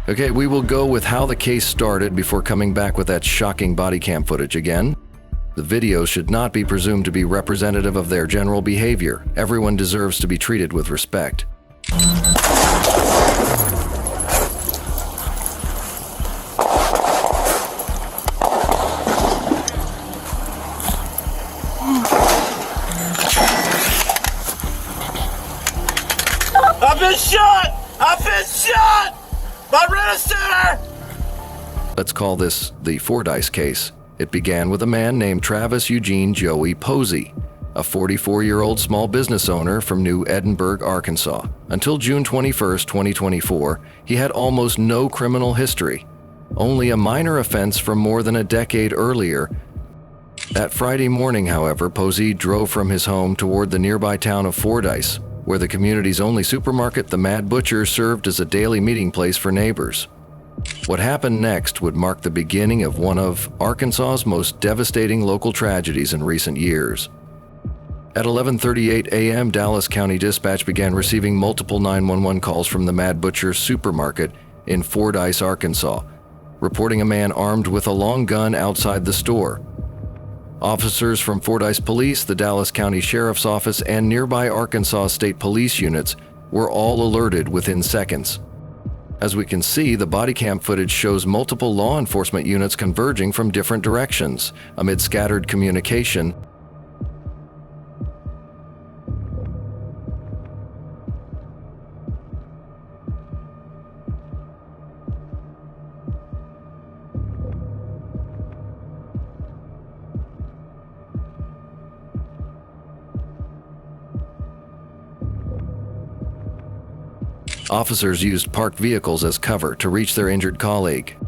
Okay, we will go with how the case started before coming back with that shocking body cam footage again. The video should not be presumed to be representative of their general behavior. Everyone deserves to be treated with respect. I've been shot! I've been shot! My rent-a-center! Let's call this the Fordyce case. It began with a man named Travis Eugene Joey Posey, a 44-year-old small business owner from New Edinburgh, Arkansas. Until June 21, 2024, he had almost no criminal history, only a minor offense from more than a decade earlier. That Friday morning, however, Posey drove from his home toward the nearby town of Fordyce, where the community's only supermarket, the Mad Butcher, served as a daily meeting place for neighbors. What happened next would mark the beginning of one of Arkansas's most devastating local tragedies in recent years. At 11:38 a.m., Dallas County Dispatch began receiving multiple 911 calls from the Mad Butcher supermarket in Fordyce, Arkansas, reporting a man armed with a long gun outside the store. Officers from Fordyce Police, the Dallas County Sheriff's Office, and nearby Arkansas State Police units were all alerted within seconds. As we can see, the body cam footage shows multiple law enforcement units converging from different directions amid scattered communication. Officers used parked vehicles as cover to reach their injured colleague.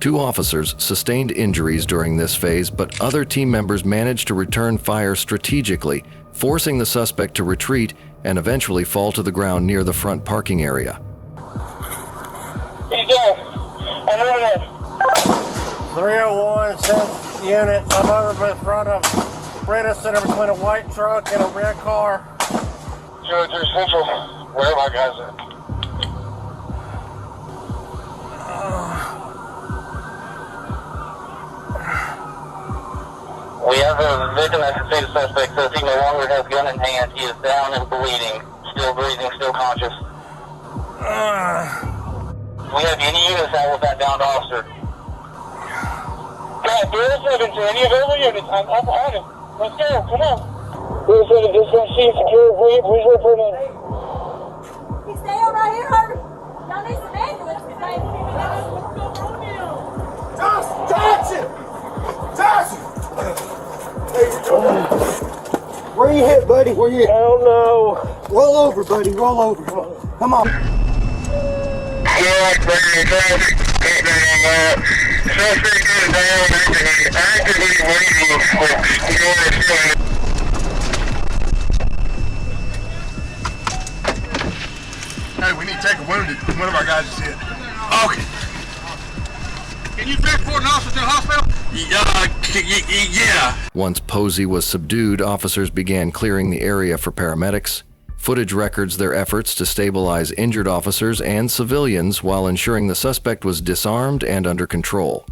2 officers sustained injuries during this phase, but other team members managed to return fire strategically, forcing the suspect to retreat and eventually fall to the ground near the front parking area. He's dead. I'm over there. 301 10th unit. I'm over in front of rent-a-center between a white truck and a red car. 203 Central. Where are my guys at? We have a victim that can see the suspect says he no longer has gun in hand. He is down and bleeding. Still breathing, still conscious. We have any units out with that downed officer. God, 307 to any available units. I'm up on it. Let's go, come on. 307, dispatch chief, secure, please wait for a minute. He's staying right here, Harvey. Y'all need some ambulance today. Touch it! Touch it! Where you hit, buddy? Where you hit? I don't know. Roll over, buddy. Roll over. Come on. Hey, we need to take a wounded. One of our guys is hit. Okay. Can you transport an officer to the hospital? Yeah. Once Posey was subdued, officers began clearing the area for paramedics. Footage records their efforts to stabilize injured officers and civilians while ensuring the suspect was disarmed and under control.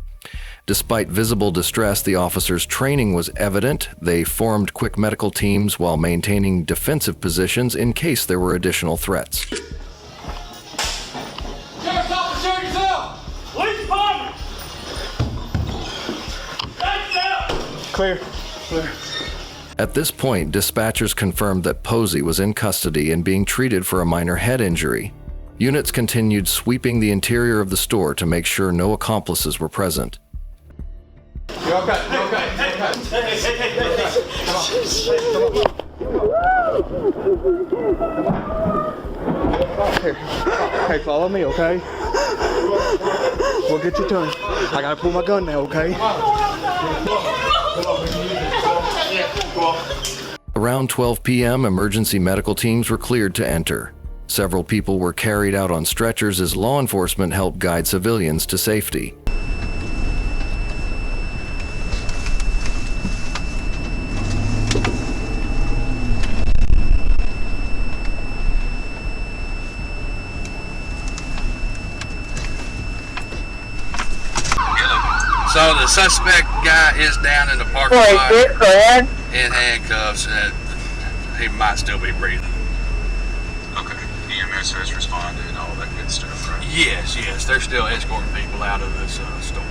Despite visible distress, the officers' training was evident. They formed quick medical teams while maintaining defensive positions in case there were additional threats. Sheriff's officer, show yourself! Police department! Clear. Clear. At this point, dispatchers confirmed that Posey was in custody and being treated for a minor head injury. Units continued sweeping the interior of the store to make sure no accomplices were present. You okay? You okay? Hey, follow me, okay? We'll get your turn. I gotta pull my gun now, okay? Around 12 p.m., emergency medical teams were cleared to enter. Several people were carried out on stretchers as law enforcement helped guide civilians to safety. So the suspect guy is down in the parking lot in handcuffs, and he might still be breathing. Okay. EMS has responded and all that good stuff, right? Yes, they're still escorting people out of this store.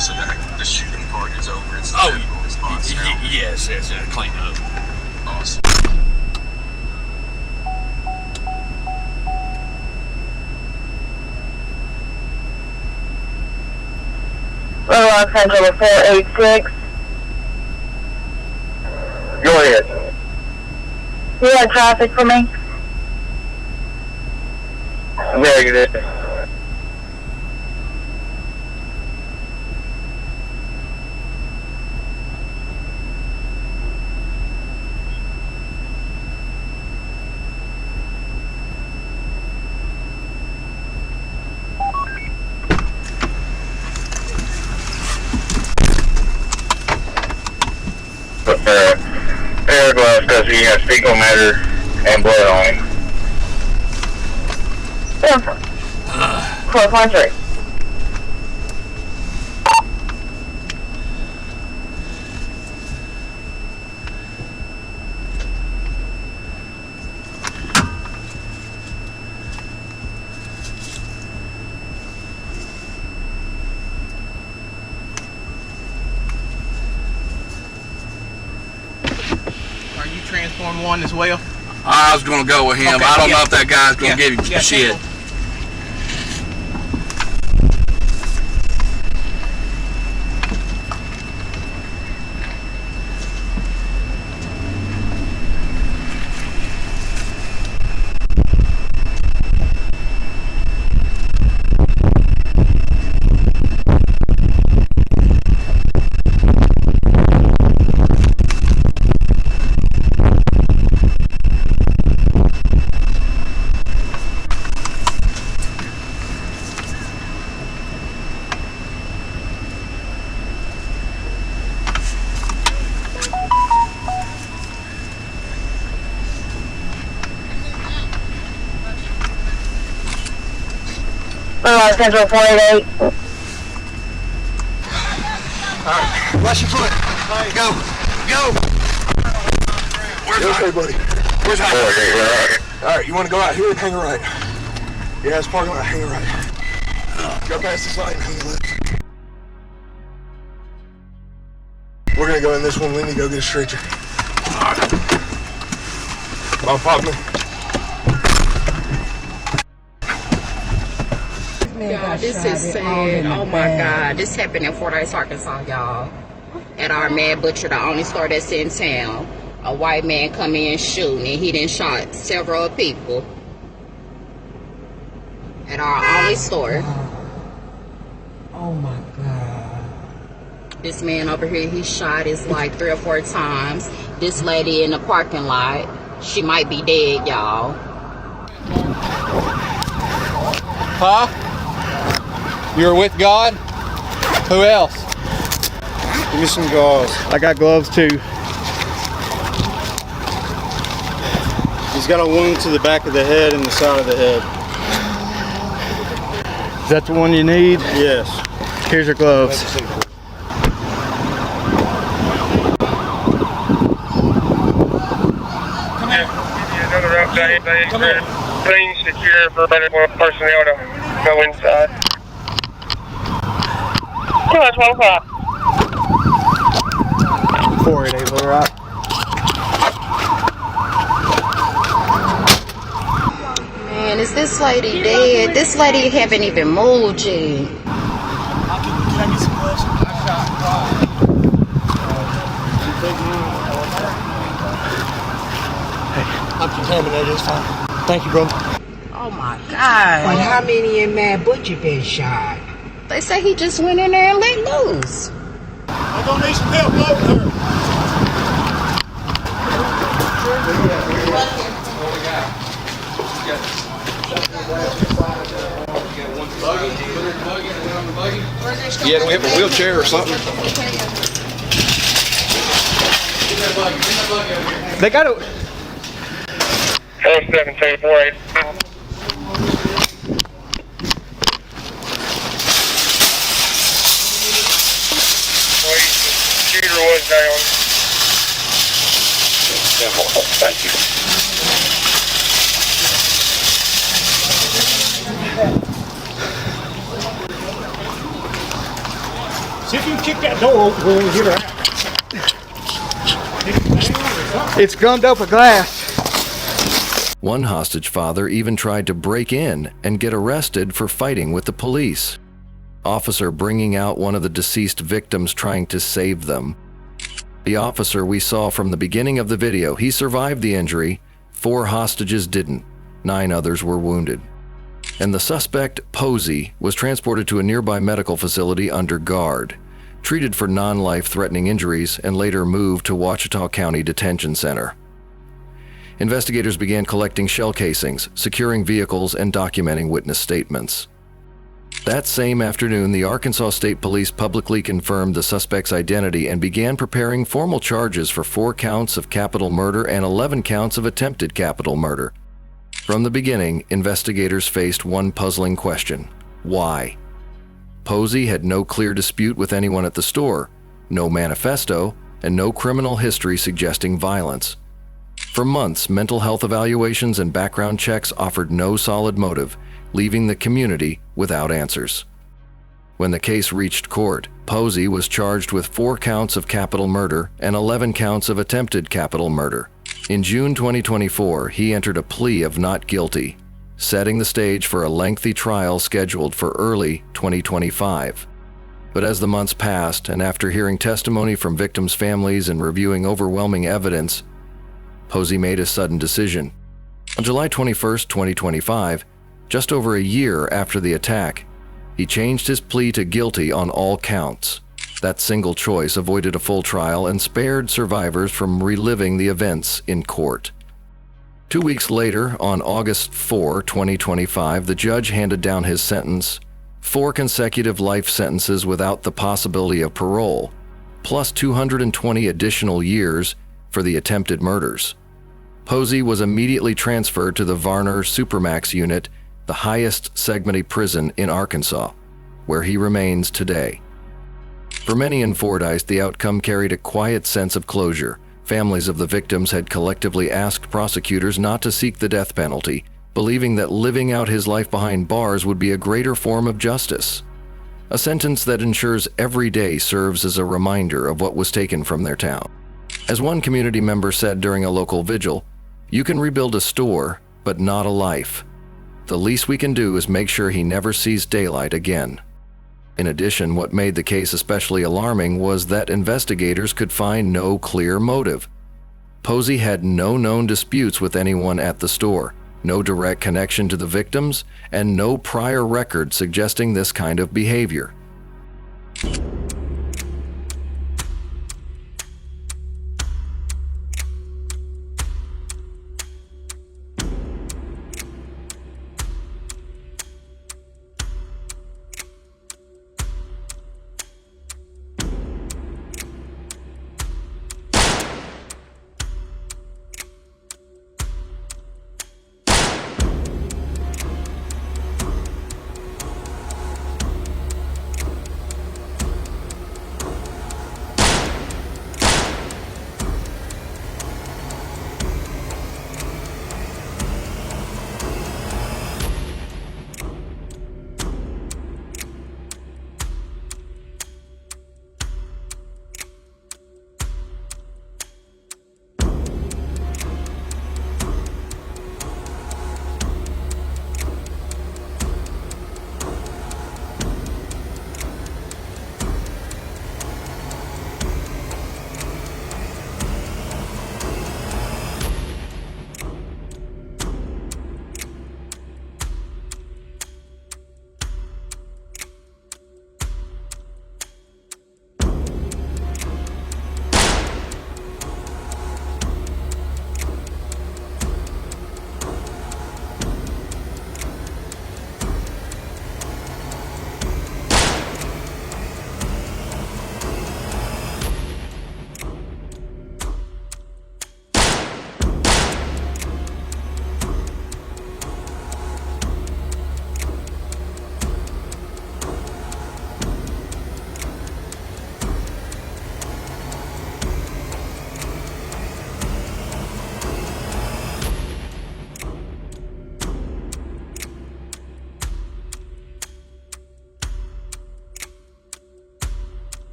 So the shooting part is over. It's the medical response now. Yes, it's a cleanup. Awesome. Los Angeles 486. Go ahead. You had traffic for me? Negative. Air gloves because he has fecal matter and blood on him. Yeah. 413. Transform one as well. I was going to go with him. Okay, I don't know if that guy's going to give him some shit. Central 488. Alright, watch your foot. Go. Where's Okay, buddy. Where's High? Alright, you want to go out here and hang a right. Yeah, it's parking lot, hang a right. Go past this light and hang a left. We're gonna go in this one, Lindy, go get a stretcher. Come on, pop me. Y'all, this is sad. Oh my God. This happened in Fordyce, Arkansas, y'all. At our Mad Butcher, the only store that's in town. A white man come in shooting, and he done shot several people. At our only store. Oh my God. This man over here, he shot is like 3 or 4 times. This lady in the parking lot, she might be dead, y'all. Huh? You're with God? Who else? Give me some gloves. I got gloves too. He's got a wound to the back of the head and the side of the head. Is that the one you need? Yes. Here's your gloves. Come here. Another update. Scene secure for personnel to go inside. 12 o'clock. 488, Little Rock. Man, is this lady dead? This lady haven't even moved yet. I'm contaminated, it's fine. Thank you, brother. Oh my God. But how many in Mad Butcher been shot? They say he just went in there and let loose. I'm gonna need some help over there. Yeah, do we have a wheelchair or something? They got it. 41748. down. Thank you. See if you can kick that door open when we get her out. It's gummed up with glass. One hostage father even tried to break in and get arrested for fighting with the police. Officer bringing out one of the deceased victims trying to save them. The officer we saw from the beginning of the video, he survived the injury. 4 hostages didn't. 9 others were wounded. And the suspect, Posey, was transported to a nearby medical facility under guard, treated for non-life-threatening injuries, and later moved to Ouachita County Detention Center. Investigators began collecting shell casings, securing vehicles, and documenting witness statements. That same afternoon, the Arkansas State Police publicly confirmed the suspect's identity and began preparing formal charges for 4 counts of capital murder and 11 counts of attempted capital murder. From the beginning, investigators faced one puzzling question: why? Posey had no clear dispute with anyone at the store, no manifesto, and no criminal history suggesting violence. For months, mental health evaluations and background checks offered no solid motive, leaving the community without answers. When the case reached court, Posey was charged with 4 counts of capital murder and 11 counts of attempted capital murder. In June 2024, he entered a plea of not guilty, setting the stage for a lengthy trial scheduled for early 2025. But as the months passed, and after hearing testimony from victims' families and reviewing overwhelming evidence, Posey made a sudden decision. On July 21, 2025, just over a year after the attack, he changed his plea to guilty on all counts. That single choice avoided a full trial and spared survivors from reliving the events in court. 2 weeks later, on August 4, 2025, the judge handed down his sentence: 4 consecutive life sentences without the possibility of parole, plus 220 additional years for the attempted murders. Posey was immediately transferred to the Varner Supermax unit, the highest segmented prison in Arkansas, where he remains today. For many in Fordyce, the outcome carried a quiet sense of closure. Families of the victims had collectively asked prosecutors not to seek the death penalty, believing that living out his life behind bars would be a greater form of justice. A sentence that ensures every day serves as a reminder of what was taken from their town. As one community member said during a local vigil, "You can rebuild a store, but not a life. The least we can do is make sure he never sees daylight again." In addition, what made the case especially alarming was that investigators could find no clear motive. Posey had no known disputes with anyone at the store, no direct connection to the victims, and no prior record suggesting this kind of behavior.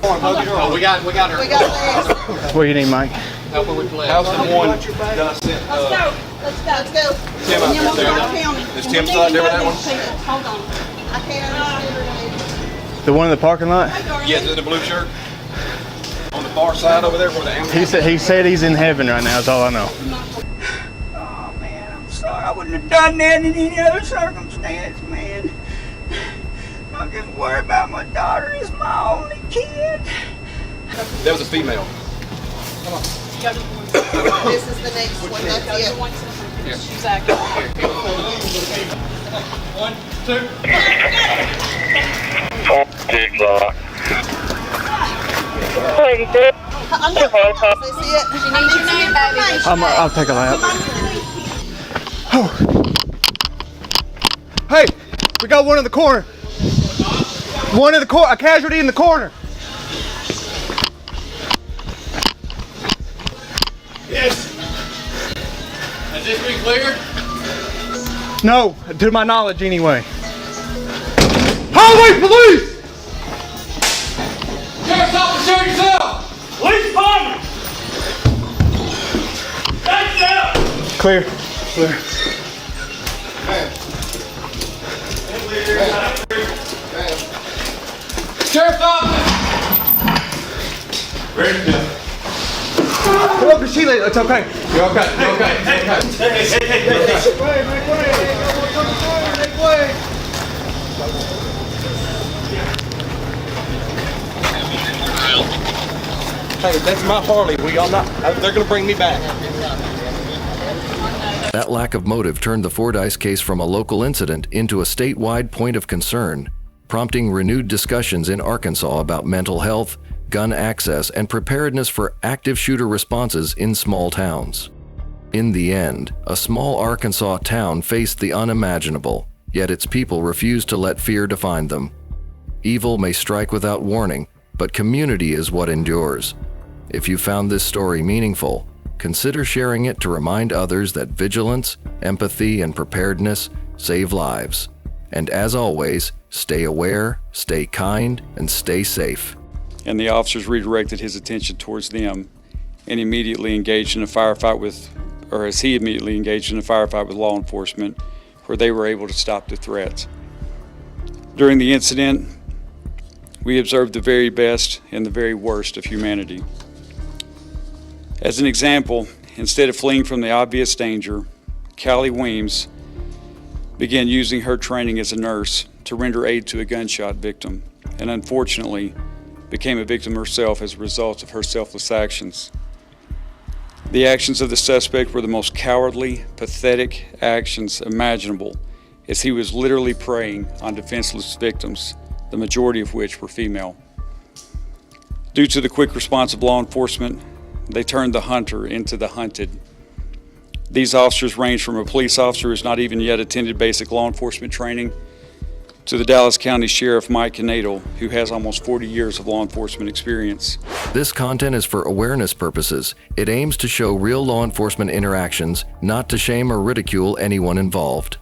Oh, we got her. What do you need, Mike? Help her with the leg. How's the one that I sent? Let's go. Tim out there. Is Tim still out there with that one? Hold on. I can't. The one in the parking lot? Yes, in the blue shirt. On the far side over there where the ambulance. He said he's in heaven right now, is all I know. Oh, man, I'm sorry. I wouldn't have done that in any other circumstance, man. I'm just worried about my daughter. Is my only kid. That was a female. This is the next one. That's it. She's active. 1, 2. I'll take a lap. Oh. Hey, we got one in the corner. One in the corner. A casualty in the corner. Yes. Has this been cleared? No, to my knowledge anyway. Highway police! Sheriff's officer, show yourself! Police department! Thanks, out! Clear. Clear. Sheriff's officer! Ready to go. Come up to Sheila, it's okay. You're okay, you're okay, you're okay. Make way! Hey, that's my Harley. We all not. They're gonna bring me back. That lack of motive turned the Fordyce case from a local incident into a statewide point of concern, prompting renewed discussions in Arkansas about mental health, gun access, and preparedness for active shooter responses in small towns. In the end, a small Arkansas town faced the unimaginable, yet its people refused to let fear define them. Evil may strike without warning, but community is what endures. If you found this story meaningful, consider sharing it to remind others that vigilance, empathy, and preparedness save lives. And as always, stay aware, stay kind, and stay safe. And the officers redirected his attention towards them and immediately engaged in a firefight with law enforcement, where they were able to stop the threats. During the incident, we observed the very best and the very worst of humanity. As an example, instead of fleeing from the obvious danger, Callie Weems began using her training as a nurse to render aid to a gunshot victim, and unfortunately became a victim herself as a result of her selfless actions. The actions of the suspect were the most cowardly, pathetic actions imaginable, as he was literally preying on defenseless victims, the majority of which were female. Due to the quick response of law enforcement, they turned the hunter into the hunted. These officers range from a police officer who's not even yet attended basic law enforcement training to the Dallas County Sheriff Mike Canadle, who has almost 40 years of law enforcement experience. This content is for awareness purposes. It aims to show real law enforcement interactions, not to shame or ridicule anyone involved.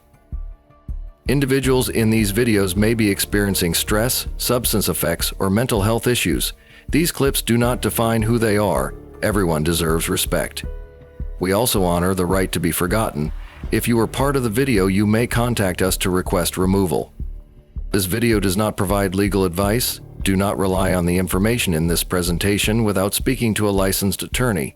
Individuals in these videos may be experiencing stress, substance effects, or mental health issues. These clips do not define who they are. Everyone deserves respect. We also honor the right to be forgotten. If you are part of the video, you may contact us to request removal. This video does not provide legal advice. Do not rely on the information in this presentation without speaking to a licensed attorney.